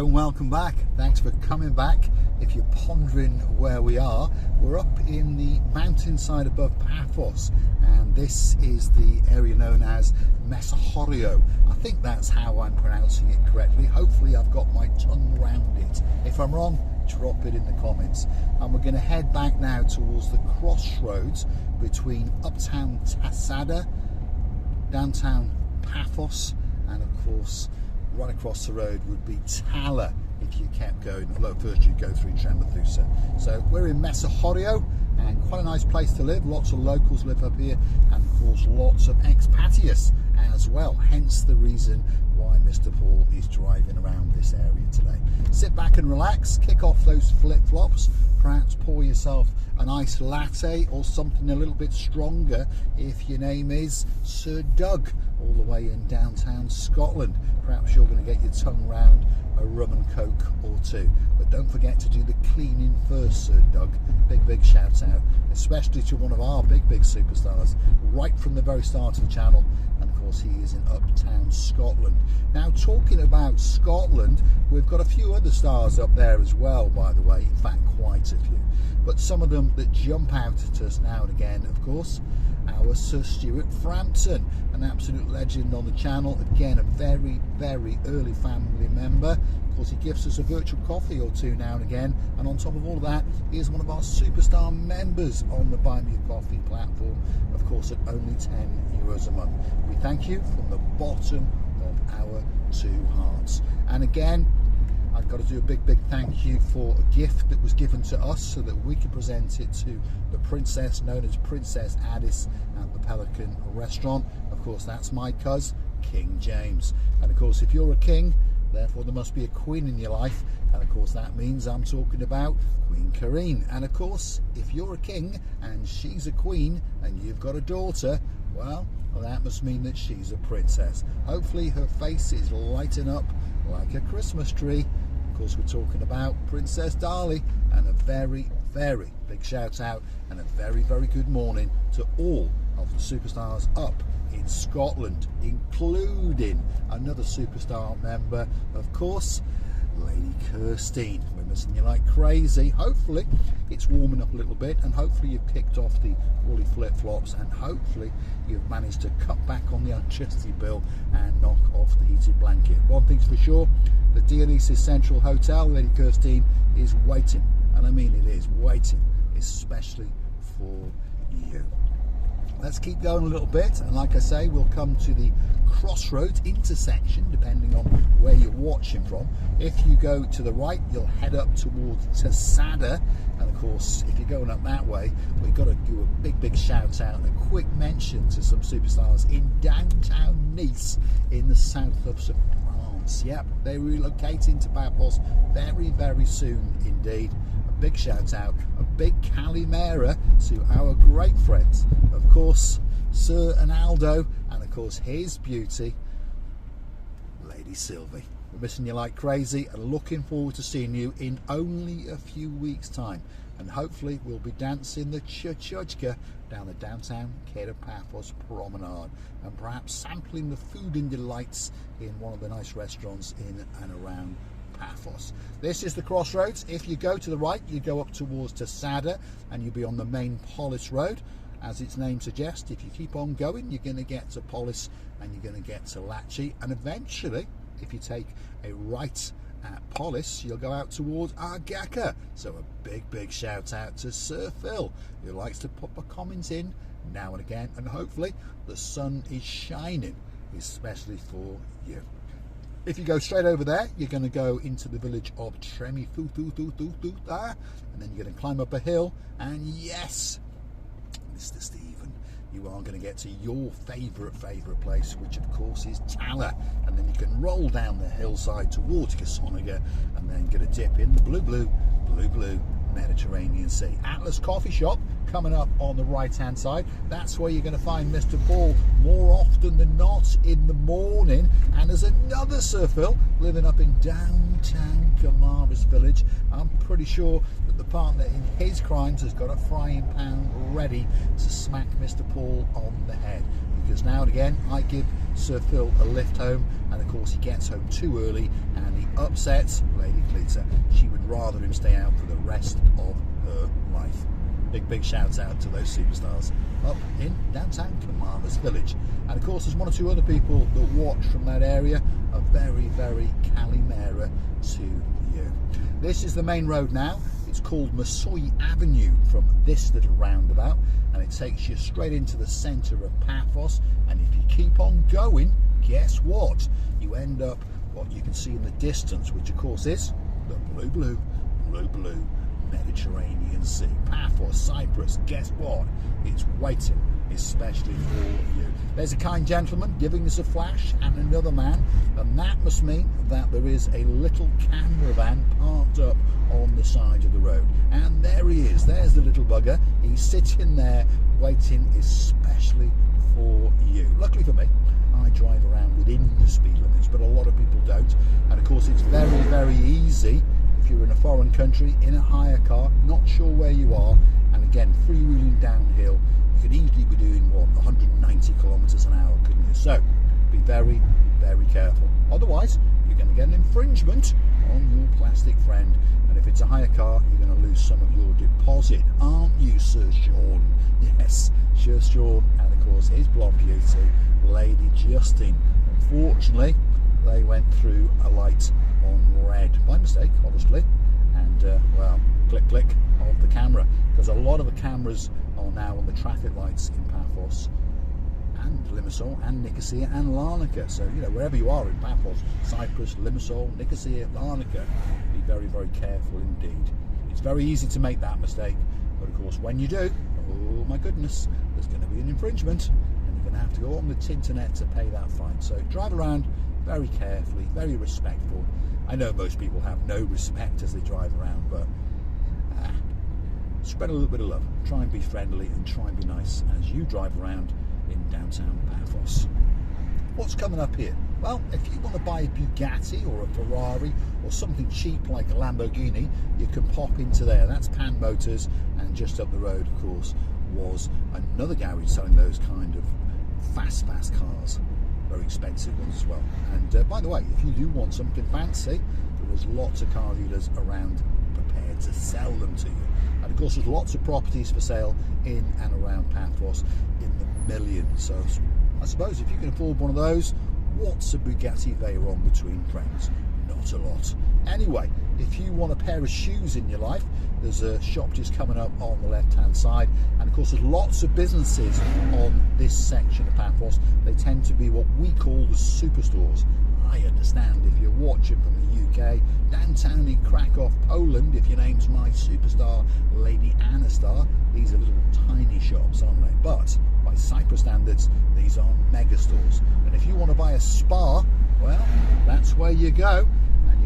Hello and welcome back. Thanks for coming back. If you're pondering where we are, we're up in the mountainside above Paphos, and this is the area known as Mesa Chorio. I think that's how I'm pronouncing it correctly. Hopefully I've got my tongue round it. If I'm wrong, drop it in the comments. And we're going to head back now towards the crossroads between uptown Tasada, downtown Paphos, and of course right across the road would be Tala if you kept going, although first you'd go through Tremathusa. So we're in Mesa Chorio, and quite a nice place to live. Lots of locals live up here, and of course lots of expatriates as well, hence the reason why Mr. Paul is driving around this area today. Sit back and relax, kick off those flip-flops, perhaps pour yourself an iced latte or something a little bit stronger if your name is Sir Doug, all the way in downtown Scotland. Perhaps you're going to get your tongue round a rum and coke or two, but don't forget to do the cleaning first, Sir Doug. Big shout out, especially to one of our big superstars right from the very start of the channel, and of course he is in uptown Scotland. Now, talking about Scotland, we've got a few other stars up there as well, by the way, in fact quite a few, but some of them that jump out at us now and again, of course, our Sir Stuart Frampton, an absolute legend on the channel, again a very early family member. Of course, he gives us a virtual coffee or two now and again, and on top of all of that, he is one of our superstar members on the Buy Me a Coffee platform, of course at only €10 a month. We thank you from the bottom of our two hearts. And again, I've got to do a big thank you for a gift that was given to us so that we could present it to the princess known as Princess Addis at the Pelican restaurant. Of course, that's my cuz, King James. And of course, if you're a king, therefore there must be a queen in your life. And of course, that means I'm talking about Queen Karine. And of course, if you're a king and she's a queen and you've got a daughter, well, that must mean that she's a princess. Hopefully her face is lighting up like a Christmas tree. Of course, we're talking about Princess Darlie, and a very big shout out and a very good morning to all of the superstars up in Scotland, including another superstar member, of course, Lady Kirstine. We're missing you like crazy. Hopefully it's warming up a little bit, and hopefully you've kicked off the woolly flip-flops, and hopefully you've managed to cut back on the electricity bill and knock off the heated blanket. One thing's for sure, the Dionysus Central Hotel, Lady Kirstine, is waiting, and I mean it is waiting, especially for you. Let's keep going a little bit, and like I say, we'll come to the crossroads intersection depending on where you're watching from. If you go to the right, you'll head up towards Tasada, and of course if you're going up that way, we've got to do a big shout out and a quick mention to some superstars in downtown Nice in the south of France. Yep, they're relocating to Paphos very soon indeed. Big shout out, a big Calimera to our great friends, of course, Sir Analdo, and of course his beauty, Lady Sylvie. We're missing you like crazy and looking forward to seeing you in only a few weeks' time. And hopefully we'll be dancing the cha-cha-cha down the downtown Cape of Paphos promenade, and perhaps sampling the food and delights in one of the nice restaurants in and around Paphos. This is the crossroads. If you go to the right, you go up towards Tasada and you'll be on the main Polis Road. As its name suggests, if you keep on going, you're going to get to Polis and you're going to get to Latchy, and eventually if you take a right at Polis, you'll go out towards Argaka. So a big shout out to Sir Phil, who likes to pop a comment in now and again, and hopefully the sun is shining especially for you. If you go straight over there, you're going to go into the village of Tremathusa, and then you're going to climb up a hill, and yes, Mr. Stephen, you are going to get to your favourite place, which of course is Tala, and then you can roll down the hillside towards Kasoniga, and then get a dip in the blue Mediterranean Sea. Atlas Coffee Shop coming up on the right hand side. That's where you're going to find Mr. Paul more often than not in the morning. And there's another Sir Phil living up in downtown Kamaris village. I'm pretty sure that the partner in his crimes has got a frying pan ready to smack Mr. Paul on the head, because now and again I give Sir Phil a lift home, and of course he gets home too early and he upsets Lady Cleater. She would rather him stay out for the rest of her life. Big shout out to those superstars up in downtown Kilmarnock Village. And of course there's one or two other people that watch from that area. A very Calimera to you. This is the main road now. It's called Masoi Avenue from this little roundabout, and it takes you straight into the centre of Paphos. And if you keep on going, guess what? You end up what you can see in the distance, which of course is the blue Mediterranean Sea. Paphos Cyprus, guess what? It's waiting especially for you. There's a kind gentleman giving us a flash and another man, and that must mean that there is a little camera van parked up on the side of the road. And there he is, there's the little bugger. He's sitting there waiting especially for you. Luckily for me, I drive around within the speed limits, but a lot of people don't. And of course it's very easy if you're in a foreign country, in a hire car, not sure where you are, and again, freewheeling downhill, you could easily be doing, what, 190 kilometers an hour, couldn't you? So, be very careful. Otherwise, you're going to get an infringement on your plastic friend, and if it's a hire car, you're going to lose some of your deposit, aren't you, Sir Sean? Yes, Sir Sean, and of course, his blonde beauty, Lady Justine. Unfortunately, they went through a light on red by mistake, obviously, and well, click of the camera, because a lot of the cameras are now on the traffic lights in Paphos and Limassol and Nicosia and Larnaca. So you know, wherever you are in Paphos, Cyprus, Limassol, Nicosia, Larnaca, be very careful indeed. It's very easy to make that mistake, but of course when you do, oh my goodness, there's going to be an infringement, and you're going to have to go on the Tinternet to pay that fine. So drive around very carefully, very respectful. I know most people have no respect as they drive around, but spread a little bit of love. Try and be friendly and try and be nice as you drive around in downtown Paphos. What's coming up here? Well, if you want to buy a Bugatti or a Ferrari or something cheap like a Lamborghini, you can pop into there. That's Pan Motors, and just up the road, of course, was another garage selling those kind of fast cars. Very expensive ones as well. And by the way, if you do want something fancy, there is lots of car dealers around prepared to sell them to you. And of course there's lots of properties for sale in and around Paphos in the millions. So I suppose if you can afford one of those, what's a Bugatti Veyron between friends? Not a lot. Anyway, if you want a pair of shoes in your life, there's a shop just coming up on the left hand side, and of course there's lots of businesses on this section of Paphos. They tend to be what we call the superstores. I understand if you're watching from the UK, downtown in Krakow, Poland, if your name's my superstar Lady Anastar, these are little tiny shops, aren't they? But by Cyprus standards, these are mega stores. And if you want to buy a spa, well, that's where you go.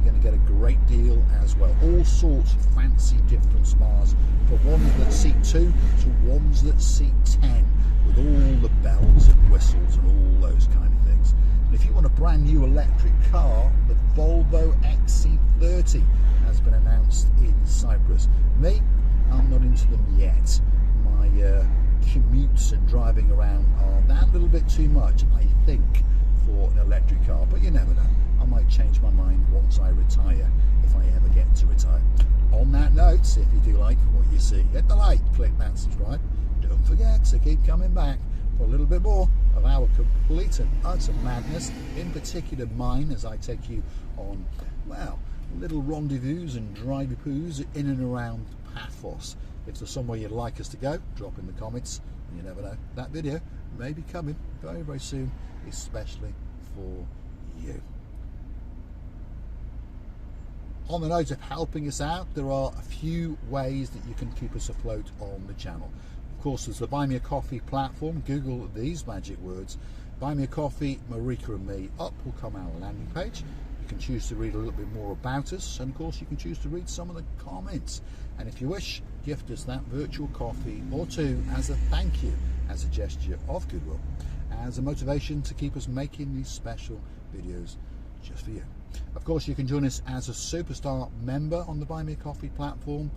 Going to get a great deal as well. All sorts of fancy different spas, from ones that seat 2 to ones that seat 10, with all the bells and whistles and all those kind of things. And if you want a brand new electric car, the Volvo XC30 has been announced in Cyprus. Me, I'm not into them yet. My commutes and driving around are that little bit too much, I think, for an electric car, but you never know. I might change my mind once I retire, if I ever get to retire. On that note, if you do like what you see, hit the like, click that subscribe. Don't forget to keep coming back for a little bit more of our complete and utter madness, in particular mine, as I take you on, well, little rendezvous and drive-poos in and around Paphos. If there's somewhere you'd like us to go, drop in the comments. You never know, that video may be coming very soon, especially for you. On the note of helping us out, there are a few ways that you can keep us afloat on the channel. Of course, there's the Buy Me a Coffee platform. Google these magic words, Buy Me a Coffee, Marika and me. Up will come our landing page. You can choose to read a little bit more about us, and of course you can choose to read some of the comments. And if you wish, gift us that virtual coffee or two as a thank you, as a gesture of goodwill, as a motivation to keep us making these special videos just for you. Of course, you can join us as a superstar member on the Buy Me a Coffee platform.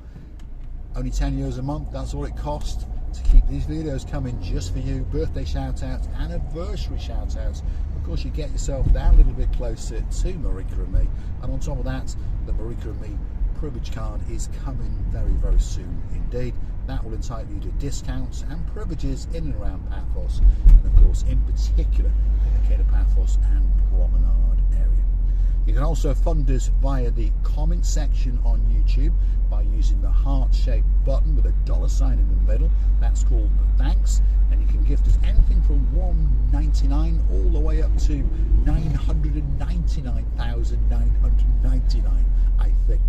Only €10 a month, that's all it costs to keep these videos coming just for you. Birthday shout outs, anniversary shout outs. Of course, you get yourself down a little bit closer to Marika and me, and on top of that, the Marika and me privilege card is coming very, very soon indeed. That will entitle you to discounts and privileges in and around Paphos, and of course in particular in the Paphos and Promenade area. You can also fund us via the comment section on YouTube by using the heart-shaped button with a $sign in the middle. That's called the thanks, and you can gift us anything from $1.99 all the way up to $999,999, I think.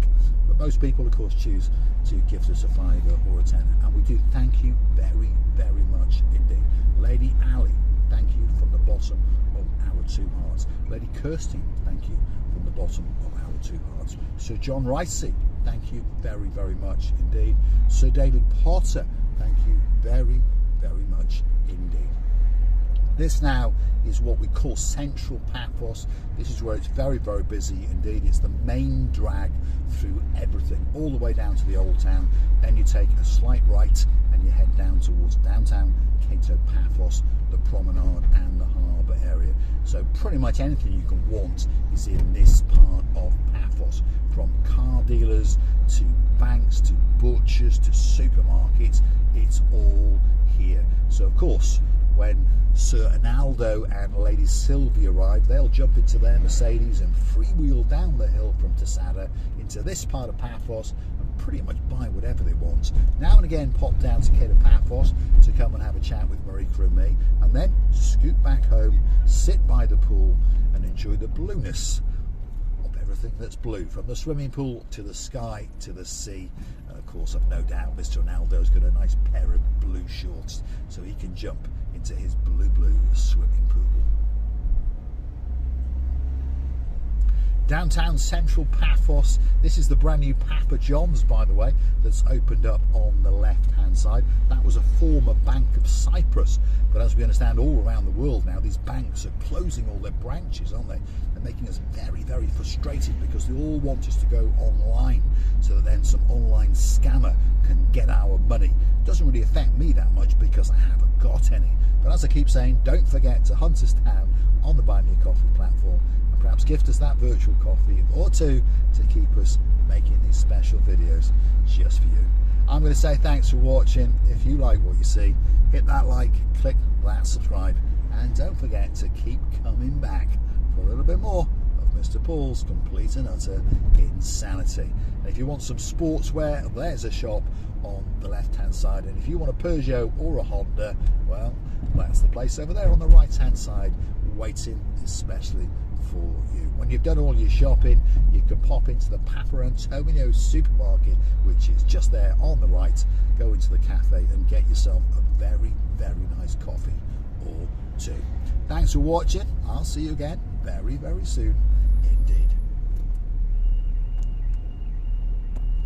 But most people, of course, choose to gift us a £5 or a £10, and we do thank you very, very much indeed. Lady Ali, thank you from the bottom of our two hearts. Lady Kirsty, thank you from the bottom of our two hearts. Sir John Ricey, thank you very, very much indeed. Sir David Potter, thank you very, very much indeed. This now is what we call Central Paphos. This is where it's very, very busy indeed. It's the main drag through everything, all the way down to the old town. Then you take a slight right and you head down towards downtown Cato Paphos, the promenade and the harbour area. So pretty much anything you can want is in this part of Paphos, from car dealers to banks to butchers to supermarkets. It's all here. So of course, when Sir Analdo and Lady Sylvia arrive, they'll jump into their Mercedes and freewheel down the hill from Tasada into this part of Paphos and pretty much buy whatever they want. Now and again pop down to Cato Paphos to come and have a chat with Marika and me, and then scoot back home, sit by the pool and enjoy the blueness of everything that's blue, from the swimming pool to the sky to the sea. And of course, I've no doubt Mr. Ronaldo's got a nice pair of blue shorts so he can jump into his blue swimming pool. Downtown Central Paphos. This is the brand new Papa John's, by the way, that's opened up on the left hand side. That was a former Bank of Cyprus, but as we understand, all around the world now these banks are closing all their branches, aren't they? They're making us very, very frustrated because they all want us to go online so that then some online scammer can get our money. It doesn't really affect me that much because I haven't got any, but as I keep saying, don't forget to hunt us down on the Buy Me a Coffee platform, and perhaps gift us that virtual coffee or two to keep us making these special videos just for you. I'm going to say thanks for watching. If you like what you see, hit that like, click that subscribe, and don't forget to keep coming back for a little bit more of Mr. Paul's complete and utter insanity. And if you want some sportswear, there's a shop on the left hand side, and if you want a Peugeot or a Honda, well, that's the place over there on the right hand side, waiting especially for you. When you've done all your shopping, you can pop into the Papa Antonio supermarket, which is just there on the right. Go into the cafe and get yourself a very, very nice coffee or two. Thanks for watching. I'll see you again very, very soon indeed.